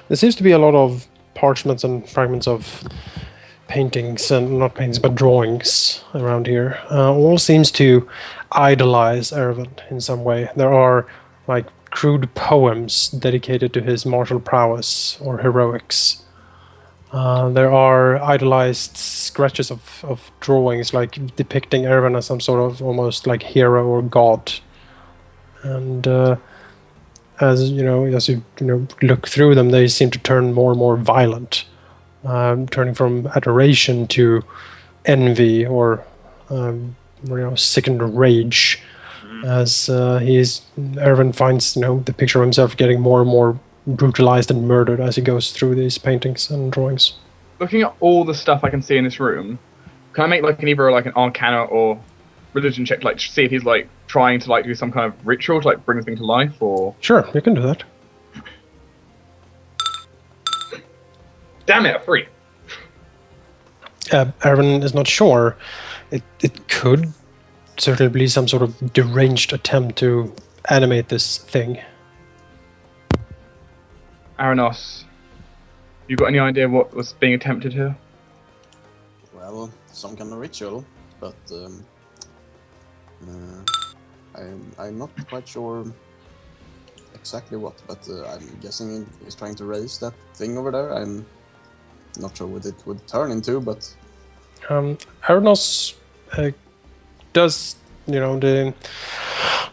There seems to be a lot of parchments and fragments of paintings, and not paintings, but drawings around here. All seems to idolize Erevan in some way. There are like crude poems dedicated to his martial prowess or heroics. There are idolized scratches of drawings, like depicting Erevan as some sort of almost like hero or god. And as you look through them, they seem to turn more and more violent, turning from adoration to envy or sickened rage. As Erevan finds the picture of himself getting more and more brutalized and murdered as he goes through these paintings and drawings. Looking at all the stuff I can see in this room, can I make either an Arcana or religion check, to see if he's trying to do some kind of ritual to bring the thing to life, or? Sure, you can do that. Damn it, a 3. Erevan is not sure. It could certainly be some sort of deranged attempt to animate this thing. Arenoss, you got any idea what was being attempted here? Well, some kind of ritual, but I'm not quite sure exactly what, but I'm guessing he's trying to raise that thing over there. I'm not sure what it would turn into, but... Arenoss does,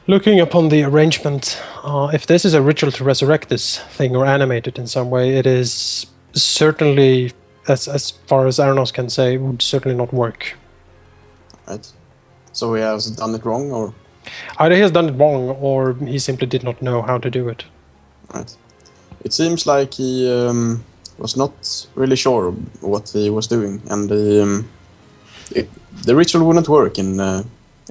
looking upon the arrangement, if this is a ritual to resurrect this thing or animate it in some way, it is certainly, as far as Arenoss can say, would certainly not work. Right. So he has done it wrong, or? Either he has done it wrong, or he simply did not know how to do it. Right. It seems like he was not really sure what he was doing, and the ritual wouldn't work in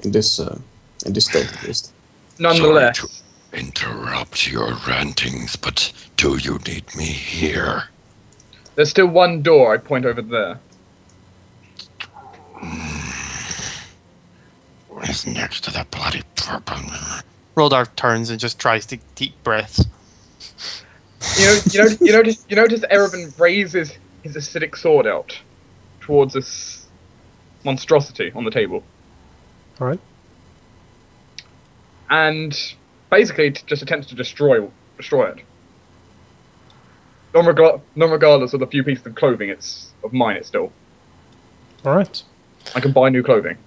this state, at least. Nonetheless. Sorry to interrupt your rantings, but do you need me here? There's still one door. I'd point over there. It's next to that bloody purple. Roldar turns and just tries to deep breaths. You notice Erevan raises his acidic sword out towards this monstrosity on the table. All right. And basically just attempts to destroy it. Non-regardless of the few pieces of clothing of mine it's still. All right. I can buy new clothing.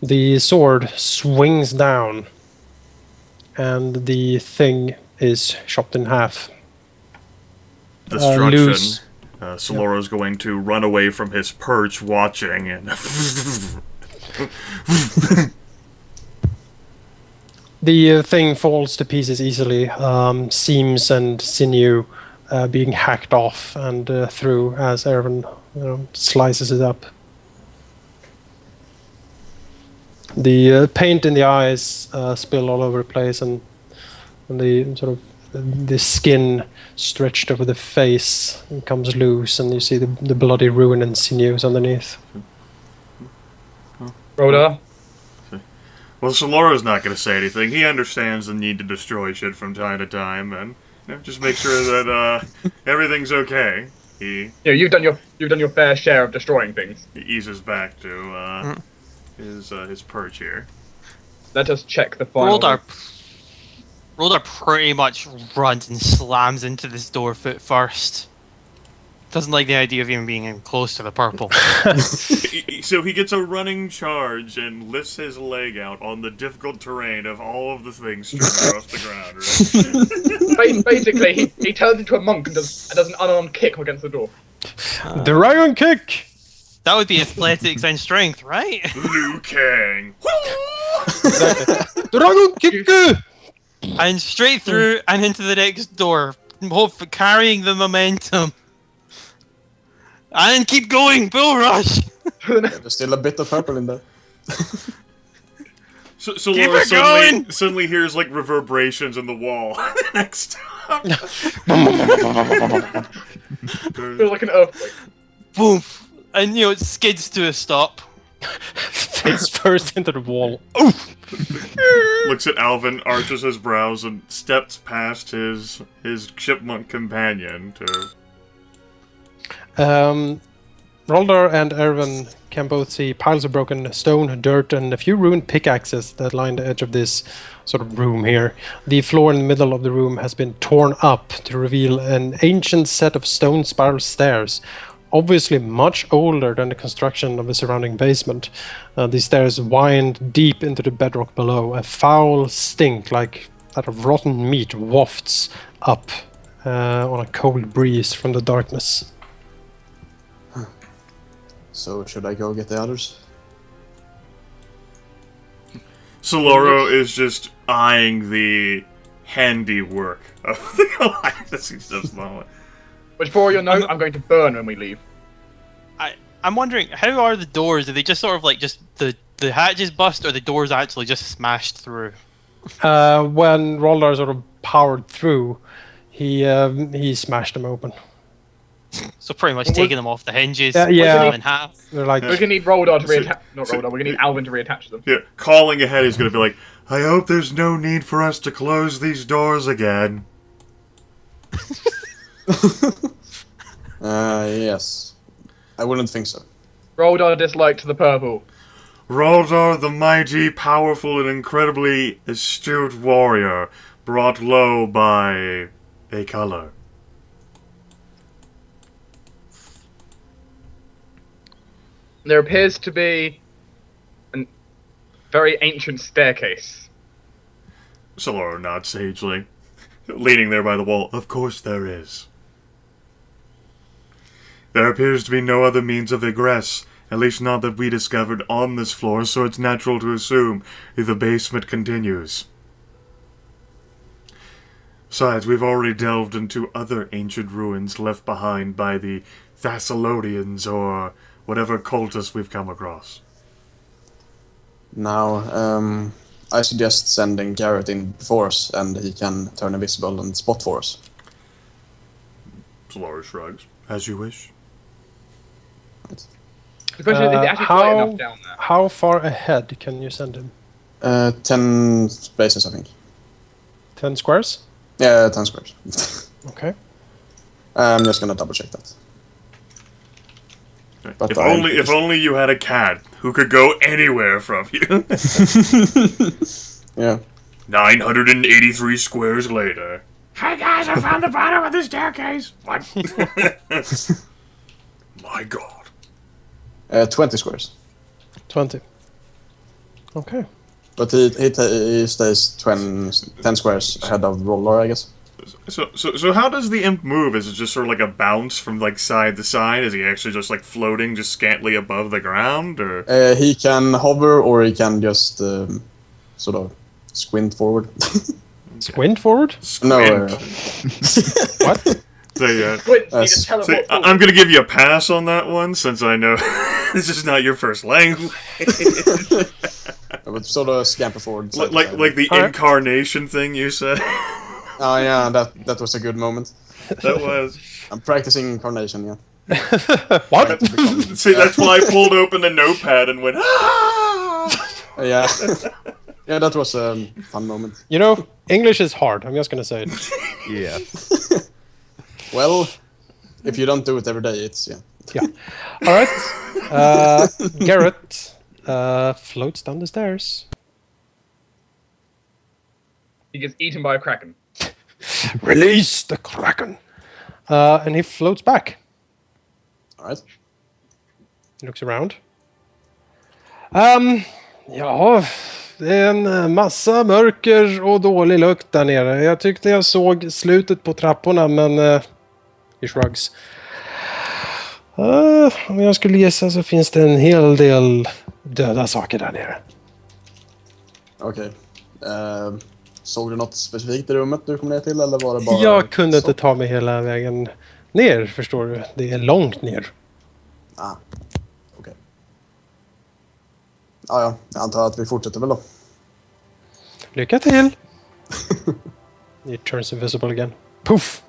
The sword swings down, and the thing is chopped in half. Destruction. Saloro's going to run away from his perch, watching, and the thing falls to pieces easily. Seams and sinew being hacked off and through as Erevan slices it up. The paint in the eyes spill all over the place, and the sort of the skin stretched over the face comes loose, and you see the bloody ruin and sinews underneath. Roldar? well, Saloro's not going to say anything. He understands the need to destroy shit from time to time, and just make sure that everything's okay. You've done your fair share of destroying things. He eases back to his perch here. Let us check the final. Roldar pretty much runs and slams into this door foot first. Doesn't like the idea of even being close to the purple. So he gets a running charge and lifts his leg out on the difficult terrain of all of the things strewn across the ground. Right? Basically, he turns into a monk and does an unarmed kick against the door. Dragon kick! That would be athletics and strength, right? Liu Kang. Dragon kick! And straight through and into the next door, carrying the momentum. And keep going, bull rush! There's still a bit of purple in there. So Laura suddenly hears like reverberations in the wall next time. Feels like an earthquake. Boom! And it skids to a stop. Face first into the wall. Oof! Looks at Alvyn, arches his brows, and steps past his chipmunk companion to... Roldar and Erevan can both see piles of broken stone, dirt, and a few ruined pickaxes that line the edge of this sort of room here. The floor in the middle of the room has been torn up to reveal an ancient set of stone spiral stairs, obviously much older than the construction of the surrounding basement. These stairs wind deep into the bedrock below. A foul stink like that of rotten meat wafts up on a cold breeze from the darkness. So, should I go get the others? Saloro is just eyeing the handiwork of the Goliath as he steps along. Which, for your note, I'm going to burn when we leave. I'm wondering, how are the doors? Are they just sort of like just the hatches bust, or the doors actually just smashed through? When Roldar sort of powered through, he smashed them open. So pretty much taking them off the hinges, yeah. them in half. They're like, We're gonna need Roldar to reattach. Not Roldar. We're gonna need Alvyn to reattach them. Yeah, calling ahead, he's gonna be like, I hope there's no need for us to close these doors again. Yes. I wouldn't think so. Roldar dislike to the purple. Roldar, the mighty, powerful, and incredibly astute warrior, brought low by a color. There appears to be a very ancient staircase. Saloro nods sagely, leaning there by the wall. Of course there is. There appears to be no other means of egress, at least not that we discovered on this floor, so it's natural to assume the basement continues. Besides, we've already delved into other ancient ruins left behind by the Thessalonians or whatever cultists we've come across. Now, I suggest sending Garrett in before us, and he can turn invisible and spot for us. Saloro shrugs. As you wish. The question is it actually quite enough down there? how far ahead can you send him? 10 spaces, I think. 10 squares? Yeah, 10 squares. Okay. I'm just gonna double check that. But If only you had a cat who could go anywhere from you. Yeah. 983 squares later. Hey guys, I found the bottom of the staircase. What? My God. 20 squares. 20. Okay. But he stays 10 squares ahead of Roldar, I guess. So how does the imp move? Is it just sort of like a bounce from like side to side? Is he actually just like floating just scantly above the ground, or? He can hover, or he can just sort of squint forward. Squint forward? No. What? Wait, you just teleport forward. I'm gonna give you a pass on that one, since I know this is not your first language. I would sort of scamper forward. like the incarnation thing you said. Oh yeah, that was a good moment. That was. I'm practicing incarnation, yeah. What? See, that's why I pulled open the notepad and went. Ah! Yeah. Yeah, that was a fun moment. You know, English is hard. I'm just gonna say it. Yeah. Well, if you don't do it every day, it's Yeah. All right. Garrett floats down the stairs. He gets eaten by a kraken. Release the Kraken. And he floats back. All right. He looks around. Ja, det är en massa mörker och dålig lukt där nere. Jag tyckte jag såg slutet på trapporna, men he shrugs. Om jag skulle gissa så finns det en hel del döda saker där nere. Okej. Såg du något specifikt i rummet du kom ner till, eller var det bara... Jag kunde inte ta mig hela vägen ner, förstår du. Det är långt ner. Okej. Ja, jag antar att vi fortsätter väl då. Lycka till! He turns invisible again. Poof!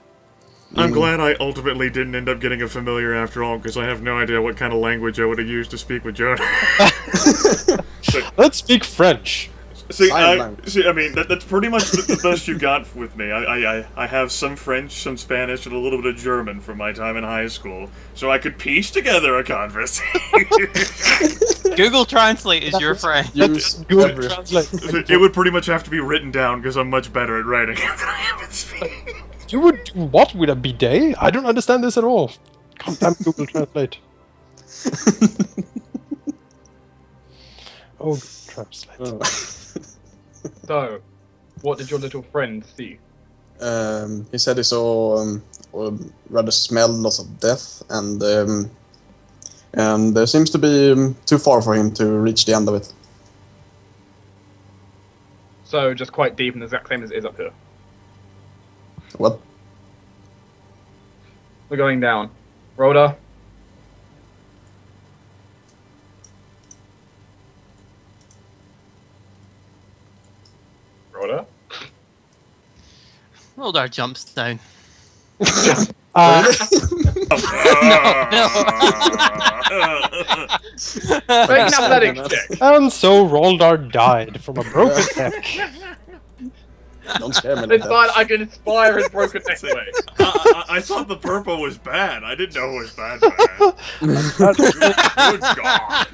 I'm glad I ultimately didn't end up getting a familiar after all, because I have no idea what kind of language I would have used to speak with Jonas. Let's speak French. See, I mean, that's pretty much the best you got with me. I have some French, some Spanish, and a little bit of German from my time in high school, so I could piece together a conversation. Google Translate is your friend. Google Translate. It would pretty much have to be written down, because I'm much better at writing than I am at speaking. You would do what with a bidet? I don't understand this at all. Goddamn Google Translate. Oh, Translate. Oh. So, what did your little friend see? He said he saw, or rather smelled lots of death, and there seems to be too far for him to reach the end of it. So, just quite deep and the exact same as it is up here. What? We're going down. Roldar. Roldar? Roldar jumps down. Make an athletics check. And so Roldar died from a broken neck. Don't scare me like It's that. fine, I can inspire his broken neck away. I thought the purple was bad. I didn't know it was bad. Good God.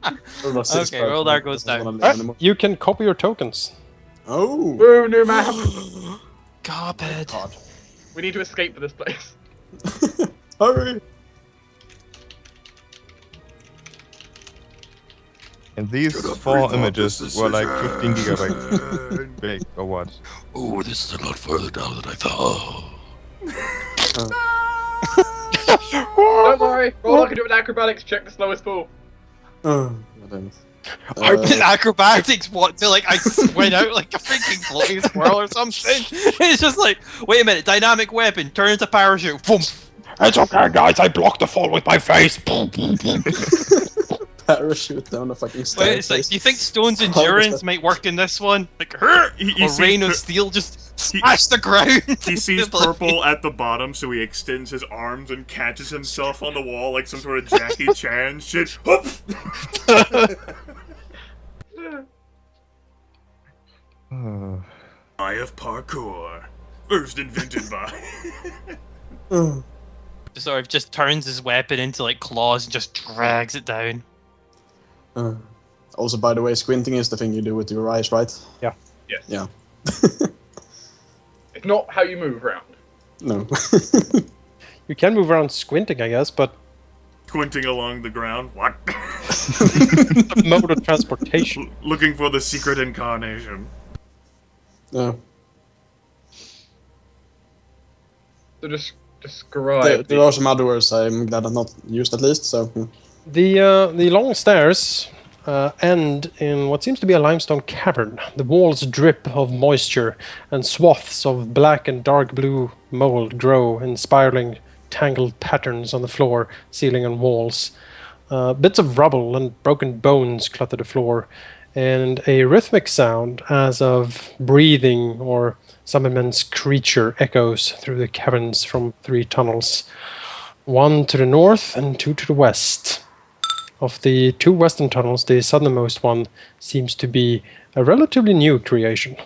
Okay, Roldar goes down. Alright, you can copy your tokens. Oh! Ooh, new map. Garbage. God. We need to escape for this place. Hurry! And these Should have 4 rethought images this were like decision. 15 gigabytes big, or what? Oh, this is a lot further down than I thought. Don't worry, Roldar can do an acrobatics check the slowest fall. Oh, damn it. I did acrobatics, what, till like I went out like a freaking floating squirrel or something. It's just like, wait a minute, dynamic weapon, turn into parachute, boom. It's okay, guys. I blocked the fall with my face. Parachute down the fucking staircase. Wait, it's like, do you think Stone's endurance might work in this one? Like, He or sees Rain of pur- Steel just smash the ground. He sees purple at the bottom, so he extends his arms and catches himself on the wall like some sort of Jackie Chan shit. Whoop! Eye of parkour, first invented by. Oh. Sort of just turns his weapon into like claws and just drags it down. Also, by the way, squinting is the thing you do with your eyes, right? Yeah. Yes. Yeah. It's not how you move around. No. You can move around squinting, I guess, but Squinting along the ground. What? mode of transportation. Looking for the secret incarnation. Yeah. So just describe. There are some other words I'm glad I've not used at least, so. The long stairs end in what seems to be a limestone cavern. The walls drip of moisture, and swaths of black and dark blue mold grow in spiraling, tangled patterns on the floor, ceiling, and walls. Bits of rubble and broken bones clutter the floor, and a rhythmic sound as of breathing or some immense creature echoes through the caverns from 3 tunnels. 1 to the north and 2 to the west. Of the 2 western tunnels, the southernmost one seems to be a relatively new creation.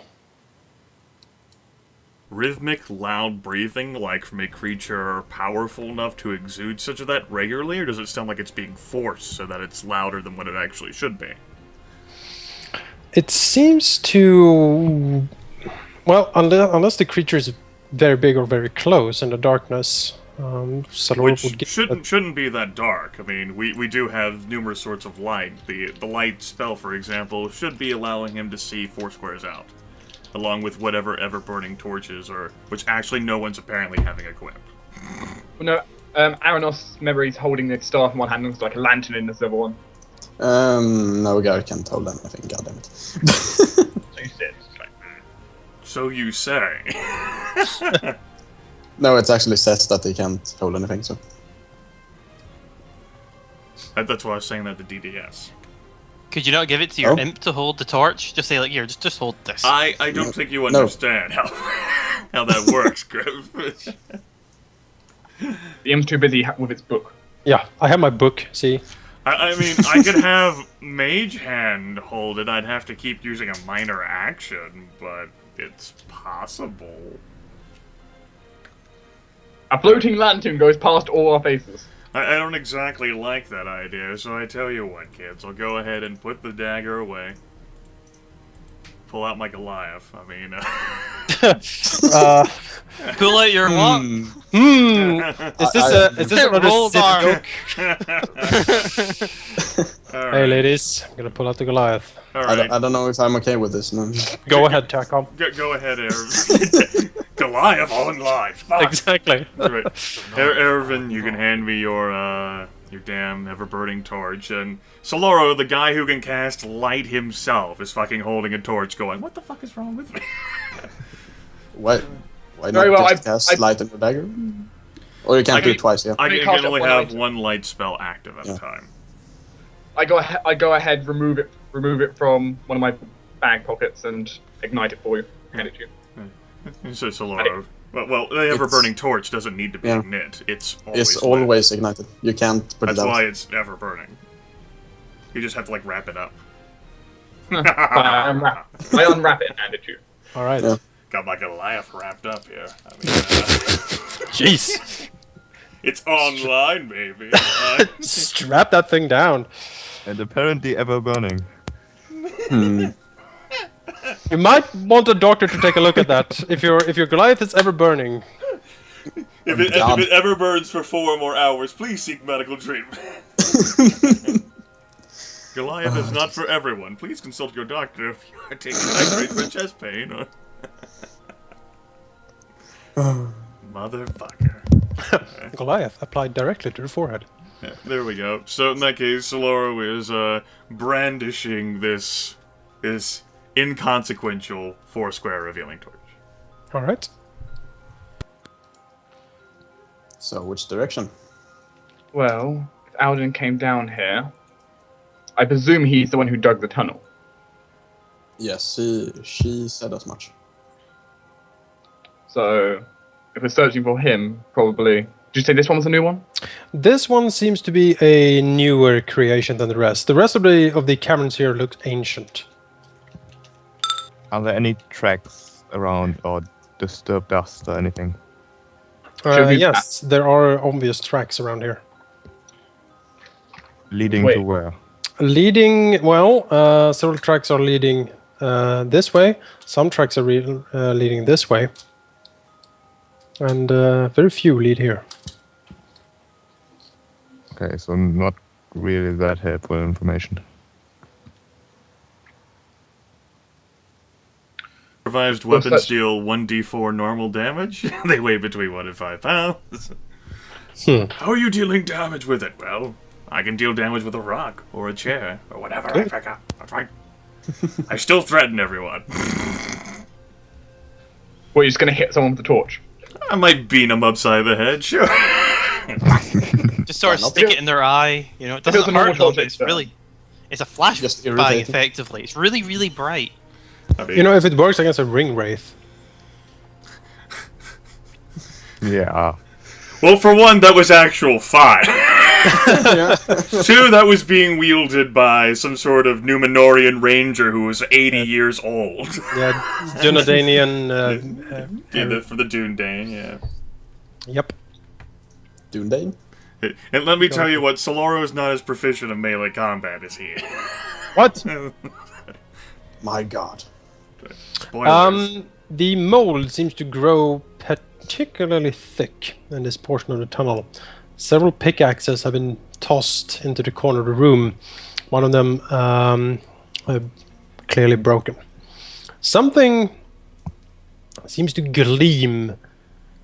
Rhythmic, loud breathing, like from a creature powerful enough to exude such of that regularly, or does it sound like it's being forced so that it's louder than what it actually should be? It seems to... Well, unless the creature is very big or very close in the darkness, Saloro Which would get... shouldn't be that dark. I mean, we do have numerous sorts of light. The light spell, for example, should be allowing him to see 4 squares out, along with whatever ever-burning torches, or which actually no one's apparently having equipped. Well, no, Arenoss, remember he's holding the staff in one hand and it's like a lantern in the other one. No, I can't hold anything, goddammit. So you said, it's like, So you say. No, it's actually says that he can't hold anything, so. That's why I was saying that to DDS. Could you not give it to your imp to hold the torch? Just say like, here, just hold this. I don't think you understand how how that works, Griff. The DM's too busy with its book. Yeah, I have my book. See. I mean, I could have Mage Hand hold it. I'd have to keep using a minor action, but it's possible. A floating lantern goes past all our faces. I don't exactly like that idea, so I tell you what, kids. I'll go ahead and put the dagger away. Pull out my Goliath. I mean, Pull out your what? Is this another Roldar. Alright. Hey, ladies, I'm gonna pull out the Goliath. Alright. I don't know if I'm okay with this. No. Go ahead, Tacom. Go ahead, Erevan. Goliath online. Fuck. Exactly. Right. Erevan, you can hand me your damn ever-burning torch, and Saloro, the guy who can cast light himself, is fucking holding a torch going, what the fuck is wrong with me? Why not Very well, just cast light on the dagger? Or you can't do it twice, yeah. I You can can't only have one have item. one light spell active at a Yeah. time. I go ahead, remove it from one of my bag pockets and ignite it for you. Hand it to you. So Saloro. Well, the ever-burning torch doesn't need to be lit. It's always It's lit. always ignited. You can't put That's it out. why it's ever-burning. You just have to, like, wrap it up. I unwrap it and hand it to you. All right. Yeah. Got my Goliath wrapped up here. I mean, Jeez. it's online, baby. Strap that thing down. And apparently ever burning. You might want a doctor to take a look at that. If your Goliath is ever burning. If it ever burns for 4 or more hours, please seek medical treatment. Goliath is not for everyone. Please consult your doctor if you are taking nitrates for chest pain. Or... Motherfucker. Goliath applied directly to the forehead. Yeah, there we go. So in that case, Saloro is brandishing this inconsequential 4-square revealing torch. All right. So, which direction? Well, if Alvyn came down here, I presume he's the one who dug the tunnel. Yes, she said as much. So, if we're searching for him, probably... Did you say this one was a new one? This one seems to be a newer creation than the rest. The rest of the caverns here look ancient. Are there any tracks around or disturbed dust or anything? Yes, there are obvious tracks around here. Leading Wait. to where? Leading, several tracks are leading this way. Some tracks are leading this way. And very few lead here. Okay, so not really that helpful information. Revised Well, weapons such- deal 1d4 normal damage. They weigh between 1 and 5 pounds. How are you dealing damage with it? Well, I can deal damage with a rock or a chair or whatever I pick up. That's right. I still threaten everyone. Well, you're just going to hit someone with the torch. I might beat them upside the head, sure. Just sort of not stick it in their eye. You know, it If it was doesn't a normal hurt them. torch, It's then. really, it's a flashbang Just irritating. effectively. It's really, really bright. I mean, You know, if it works against a ring wraith. Yeah. well, for one, that was actual fire. Yeah. 2, that was being wielded by some sort of Numenorian ranger who was 80 years old. Yeah, Dunedanian. For the Dune-Dane, yeah. Yep. Dundane? And let me tell you what, Saloro is not as proficient in melee combat as he is. What? My god. Spoilers. The mold seems to grow particularly thick in this portion of the tunnel. Several pickaxes have been tossed into the corner of the room. One of them clearly broken. Something seems to gleam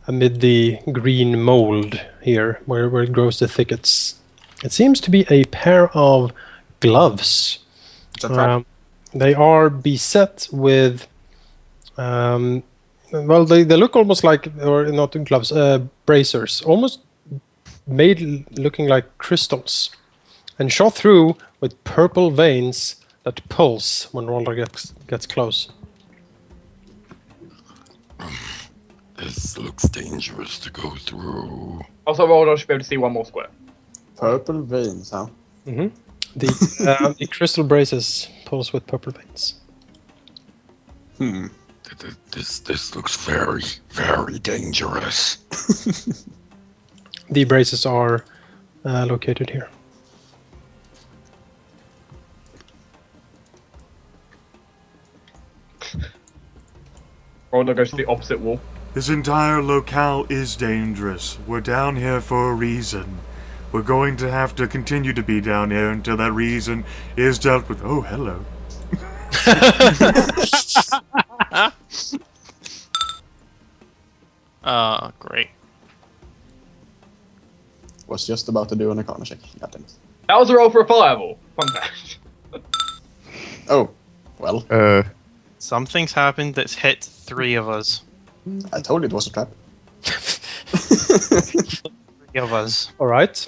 amid the green mold here, where it grows the thickets. It seems to be a pair of gloves. It's a trap. They are beset with, well, they look almost like, or not gloves, bracers, almost made looking like crystals, and shot through with purple veins that pulse when Roldar gets close. This looks dangerous to go through. Also, Roldar should be able to see one more square. Purple veins, huh? The the crystal braces pulse with purple veins. This looks very, very dangerous. The braces are located here. Roldar goes to the opposite wall. This entire locale is dangerous. We're down here for a reason. We're going to have to continue to be down here until that reason is dealt with. Oh, hello. Great. Was just about to do an Arcana check. Goddamn it. That was a roll for a fireball. Fun fact. Oh, well, Something's happened that's hit 3 of us. I told you it was a trap. 3 of us. All right.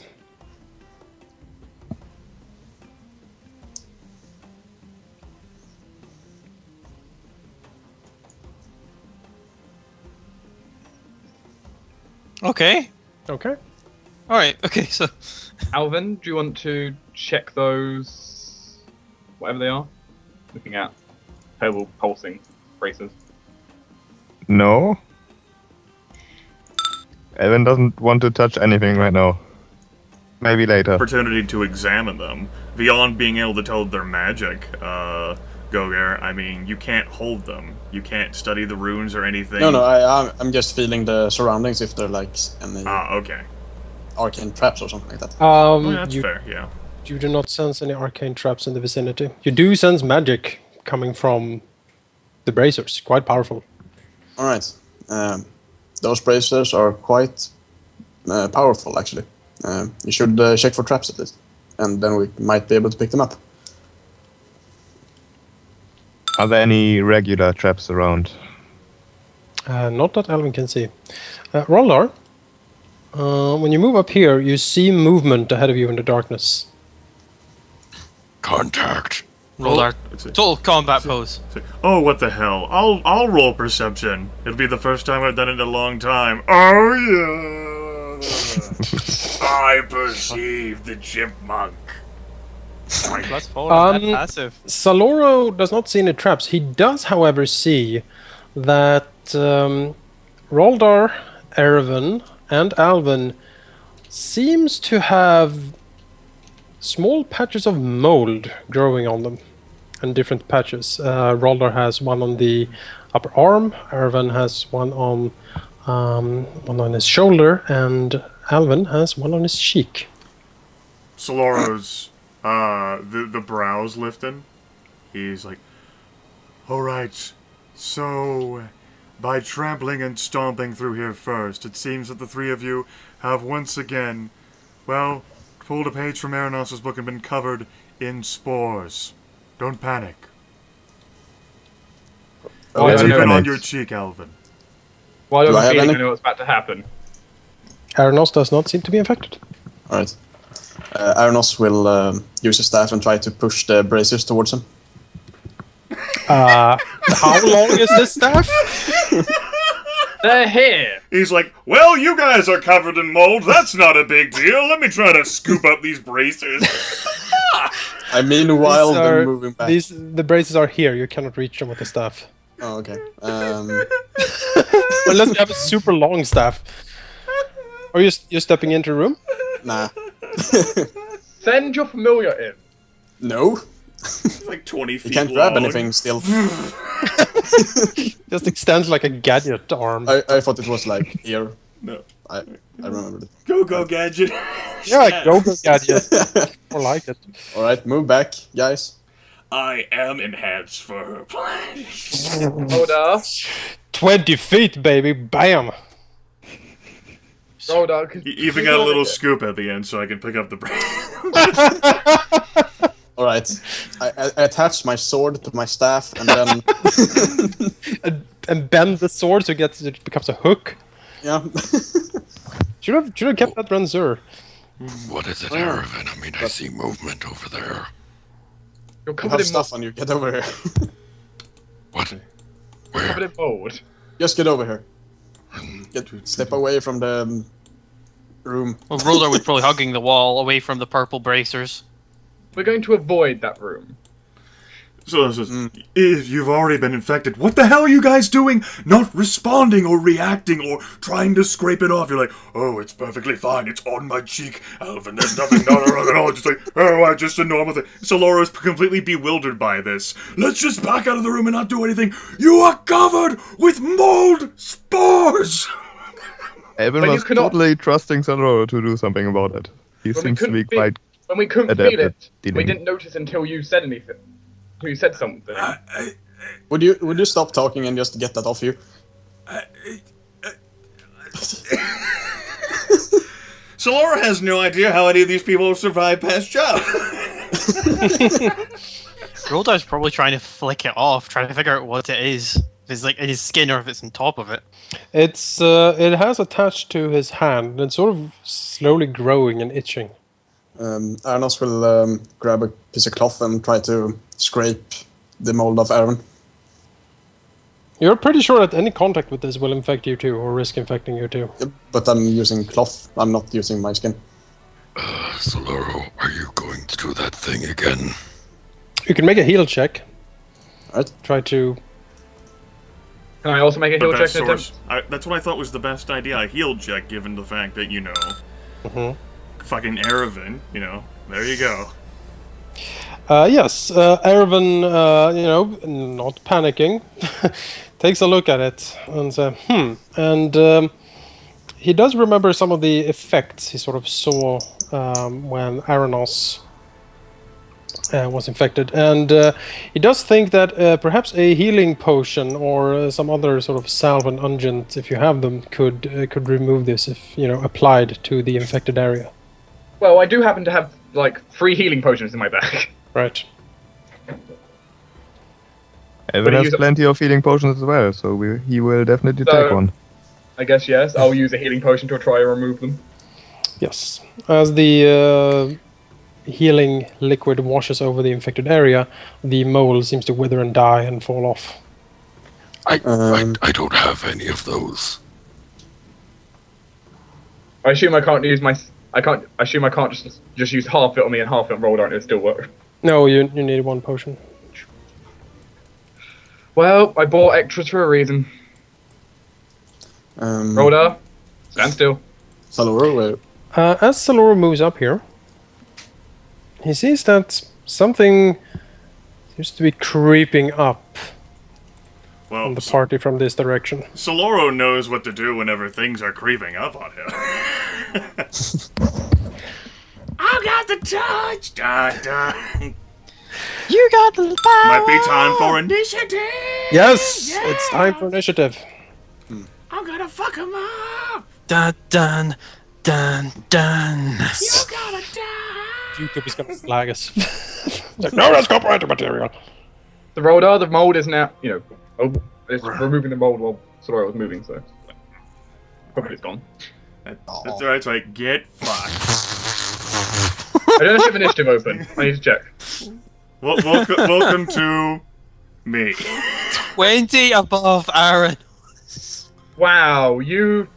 Okay. Okay. Alright, okay, so... Alvyn, do you want to check those... whatever they are? Looking at purple pulsing braces. No. Evan doesn't want to touch anything right now. Maybe later. Opportunity to examine them. Beyond being able to tell they're magic, Goger, I mean, you can't hold them. You can't study the runes or anything. No, I'm just feeling the surroundings if they're like any Okay. arcane traps or something like that. That's You, fair, yeah. you do not sense any arcane traps in the vicinity. You do sense magic coming from the bracers. Quite powerful. Alright. Those bracers are quite powerful, actually. You should check for traps at least. And then we might be able to pick them up. Are there any regular traps around? Not that Alvyn can see. Roldar, when you move up here, you see movement ahead of you in the darkness. Contact. Roldar. Let's see. Total combat pose. Oh, what the hell? I'll roll perception. It'll be the first time I've done it in a long time. Oh yeah. I perceive the chipmunk. Plus 4, that's passive. Saloro does not see any traps. He does, however, see that Roldar, Erevan, and Alvyn seems to have small patches of mold growing on them, and different patches. Roldar has one on the upper arm, Erevan has one on his shoulder, and Alvyn has one on his cheek. Saloro's the brows lifting. He's like, alright, so by trampling and stomping through here first, it seems that the 3 of you have once again, well, pulled a page from Arenoss's book and been covered in spores. Don't panic. Oh, It's I know even on it. your cheek, Alvyn. Why do Do I I have feeling any? I know what's about to happen? Arenoss does not seem to be infected. Alright. Arenoss will use his staff and try to push the bracers towards him. How long is this staff? They're here! He's like, well, you guys are covered in mold. That's not a big deal. Let me try to scoop up these bracers. I mean, while These they're are- moving back. the braces are here. You cannot reach them with the staff. Oh, okay. Unless you have a super long staff. Are you stepping into a room? Nah. Send your familiar in. No. It's like 20 feet You can't grab long. anything still. Just extends like a gadget arm. I thought it was like here. No. I remembered it. Go, gadget. Yeah, go gadget. More like it. Alright, move back, guys. I am enhanced for her plan. Roldar. 20 feet, baby. Bam. Roldar. 'Cause You even got a little scoop at the end so I can pick up the brace. Alright. I attach my sword to my staff and then... And bend the sword so it becomes a hook. yeah. Should have kept that Ranzur. What is it, Erevan? I mean, I see movement over there. You're You covered have in stuff on you. Get over here. What? covered Where? in mold. Just get over here. Step away from the room. Well, Roldar was probably hugging the wall away from the purple bracers. We're going to avoid that room. So this is, if you've already been infected, what the hell are you guys doing? Not responding or reacting or trying to scrape it off. You're like, oh, it's perfectly fine. It's on my cheek, Alvyn. There's nothing wrong at all. Just like, oh, just a normal thing. Saloro is completely bewildered by this. Let's just back out of the room and not do anything. You are covered with mold spores. Evan was totally trusting Saloro to do something about it. He seems to be quite when we couldn't adept feel at it, dealing. we didn't notice until you said anything. You said something. Would you stop talking and just get that off you? Saloro has no idea how any of these people have survived past jobs. Roldar's probably trying to flick it off, trying to figure out what it is. If it's like in his skin or if it's on top of it. It's it has attached to his hand, and it's sort of slowly growing and itching. Arenoss will grab a piece of cloth and try to scrape the mold off Erevan. You're pretty sure that any contact with this will infect you too, or risk infecting you too. But I'm using cloth. I'm not using my skin. Saloro, are you going to do that thing again? You can make a heal check. Alright. Try to... Can I also make a heal check? That's what I thought was the best idea. A heal check, given the fact that, you know, fucking Erevan, you know, there you go. Yes, Erevan, you know, not panicking, takes a look at it and says, And he does remember some of the effects he sort of saw when Arenoss was infected. And he does think that perhaps a healing potion or some other sort of salve and unguent, if you have them, could remove this if, you know, applied to the infected area. Well, I do happen to have, like, 3 healing potions in my bag. Right. Evan has plenty of healing potions as well, so he will definitely take one. I guess, yes. I'll use a healing potion to try and remove them. Yes. As the healing liquid washes over the infected area, the mold seems to wither and die and fall off. I don't have any of those. I assume I can't use my... I assume I can't just use half it on me and half it on Roldar and it'll still work. No, you need one potion. Well, I bought extras for a reason. Roldar, stand still. Saloro, where? As Saloro moves up here, he sees that something seems to be creeping up on the party from this direction. Saloro knows what to do whenever things are creeping up on him. I got the touch! You got the power! Might be time for initiative! Yes! Yeah! It's time for initiative. I'm gonna fuck him up! Dun dun dun dun. You gotta die! YouTube is gonna flag us. Like, no, that's copyrighted material. The Roldar, the mold is now, you know, it's removing the mold while Sorcerer was moving, so hopefully it's gone. That's alright, it's like, get fucked. I don't have initiative open. I need to check. Welcome to me. 20 above Aaron. Wow, you...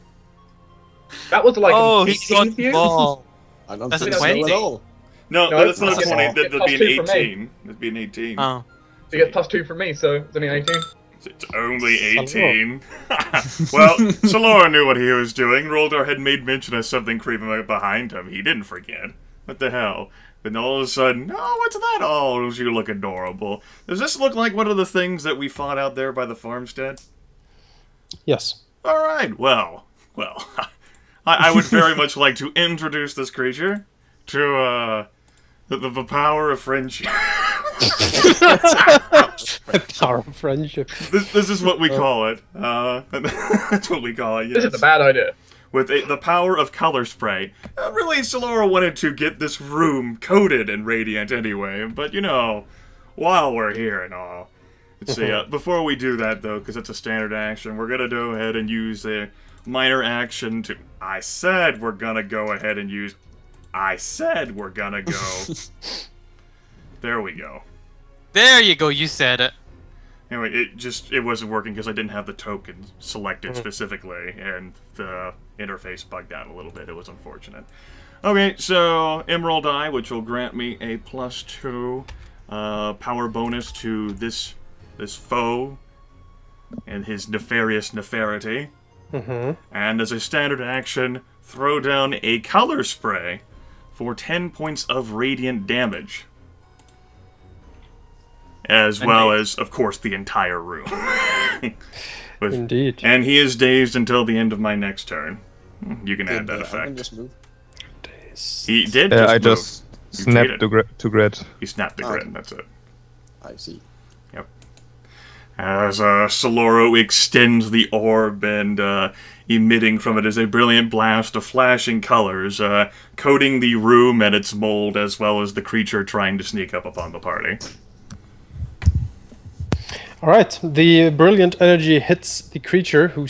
That was like an 18 for you? Ball. I don't That's think a so 20. at all. No, that's not a 20. That'd be an 2 from me. 18. That'd be an 18. Oh. So you get +2 from me, so it's only 18. It's only 18. Well, Saloro knew what he was doing. Roldar had made mention of something creeping up behind him. He didn't forget. What the hell? Then all of a sudden, oh, what's that? Oh, you look adorable. Does this look like one of the things that we fought out there by the farmstead? Yes. Alright, well. I would very much like to introduce this creature to, the power of friendship. Power of friendship. This is what we call it. That's what we call it, yes. This is a bad idea. With the power of color spray. Really, Saloro wanted to get this room coated in radiant anyway, but you know, while we're here and all. Let's see, before we do that though, because it's a standard action, we're gonna go ahead and use a minor action to... I said we're gonna go ahead and use... I said we're gonna go... There we go. There you go, you said it. Anyway, it wasn't working because I didn't have the token selected specifically, and the interface bugged out a little bit. It was unfortunate. Okay, so Emerald Eye, which will grant me a +2 power bonus to this foe and his nefarious nefarity. And as a standard action, throw down a color spray for 10 points of radiant damage. As well as, of course, the entire room. Indeed. And he is dazed until the end of my next turn. You can add that Alvyn effect. just move? He did I move. just You snapped cheated. to grid. He snapped the grid, that's it. I see. Yep. As Saloro extends the orb and emitting from it is a brilliant blast of flashing colors, coating the room and its mold as well as the creature trying to sneak up upon the party. All right, the brilliant energy hits the creature, who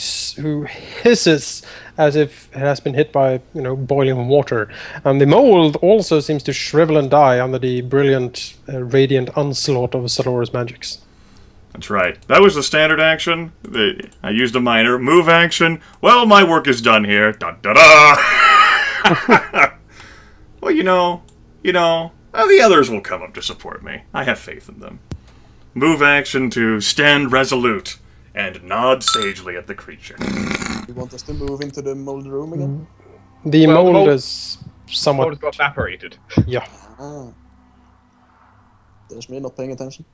hisses as if it has been hit by, boiling water. And the mold also seems to shrivel and die under the brilliant, radiant onslaught of Saloro's magics. That's right. That was the standard action. I used a minor. Move action. Well, my work is done here. Da-da-da! Well, the others will come up to support me. I have faith in them. Move action to stand resolute and nod sagely at the creature. You want us to move into the mold room again? The Well, the mold mold- is Mold somewhat... has got evaporated. Yeah. Ah. There's me not paying attention.